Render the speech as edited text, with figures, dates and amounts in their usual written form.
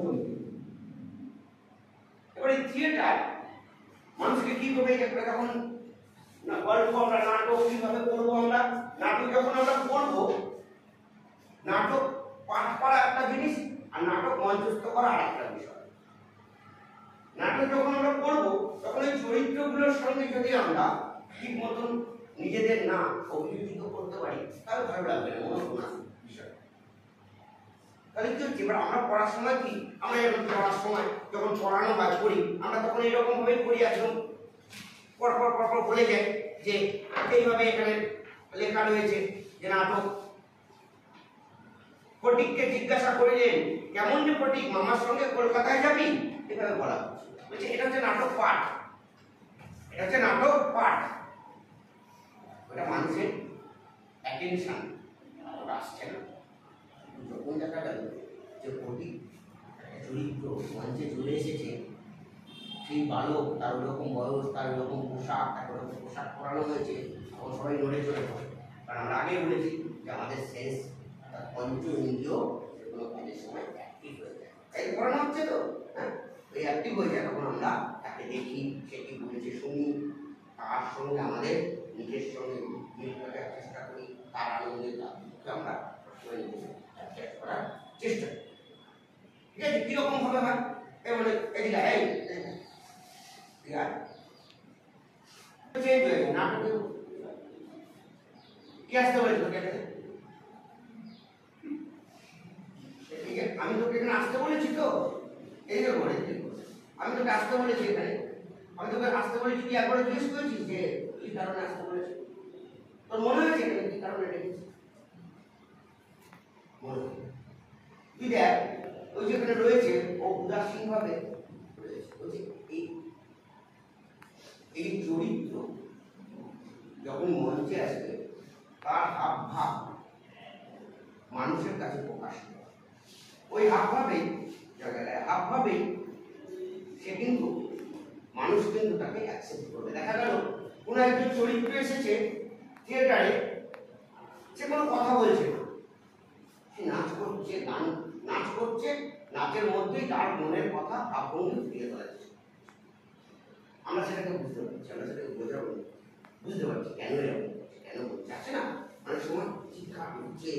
পঞ্চম। এবারে থিয়েটার মানুষকে কি করবে, যখন গল্প আমরা নাটক কিভাবে করবো, আমরা নাটক যখন আমরা করবো, নাটক পাঠ করা একটা জিনিস আর নাটক মঞ্চস্থ করা আরেকটা বিষয়। নাটক যখন আমরা করবো তখন এই চরিত্রগুলোর সঙ্গে যদি আমরা ঠিক মতন নিজেদের না অভিযোজিত করতে পারি তাহলে ভালো লাগবে না, মনে বিষয়। তাহলে কি হচ্ছে, এবার আমরা পড়ার সময় কি, আমরা যখন পড়ার সময় যখন পড়ানো হয় পড়ি, আমরা তখন এরকম ভাবেই পড়ি, একদম পর পর পর পর বলে যাই যে এইভাবে এখানে লেখা রয়েছে যে নাটক। ফটিককে জিজ্ঞাসা করিলেন, কেমন যে ফটিক, মামার সঙ্গে কলকাতায় যাবি? এভাবে বলা বলছে এটা হচ্ছে নাটক পাঠ, এটা হচ্ছে নাটক পাঠ। ওটা মানুষের অ্যাটেনশন আসছে না। যখন দেখা গেল যে ফটিক চরিত্র মঞ্চে চলে এসেছে, সেই বালক, তার ওরকম বয়স, তার ওরকম পোশাক, তার ওরকম পোশাক পরানো হয়েছে, তখন সবাই নড়ে চড়ে পড়ে। কারণ আমরা আগে বলেছি যে আমাদের সেন্স, পঞ্চ ইন্দ্রিয় কোনো কাজের সময় অ্যাক্টিভ হয়ে যায়, তাই পড়ানো হচ্ছে তো, হ্যাঁ, ওই অ্যাক্টিভ হয়ে যায়। তখন আমরা তাকে দেখি, সে কি বলেছে শুনি, তার সঙ্গে আমাদের নিজের সঙ্গে মিল রাখার চেষ্টা করি, তার আনন্দের আমরা করার চেষ্টা করি। ঠিক আছে, কিরকম ভাবে হয় এবারে এদিকে চেঞ্জ হয়ে যায় নাটকে। কি আসতে বলেছিল ঠিক আছে, আমি তোকে এখানে আসতে বলেছি তো, এই যে বলে আমি তোকে আসতে বলেছি এখানে, আমি তোকে আসতে বলেছি, তুই একবারে জিজ্ঞেস করেছিস যে কি কারণে আসতে বলেছি? তোর মনে হয়েছে এখানে কি কারণে ডেকেছি? মনে হয় তুই দেখ, ওই যেখানে রয়েছে ও উদাসীন ভাবে রয়েছে। এই চরিত্র যখন মঞ্চে আসবে তার হাব ভাব মানুষের কাছে প্রকাশ করে, ওই হাব ভাবেই সে কিন্তু মানুষ কিন্তু তাকে অ্যাকসেপ্ট করবে। দেখা গেল কোন একজন চরিত্র এসেছে থিয়েটারে, সে কোনো কথা বলছে না, সে নাচ করছে, নাচ করছে, নাচের মধ্যেই তার মনের কথা ভাবভঙ্গি ফুটিয়ে তোলাচ্ছে। আমরা সেটাকে বুঝতে পারছি, আমরা সেটাকে বুঝতে পারছি কেন এরকম, কেন বলছে আছে না অনেক সময় চিৎকার করছে।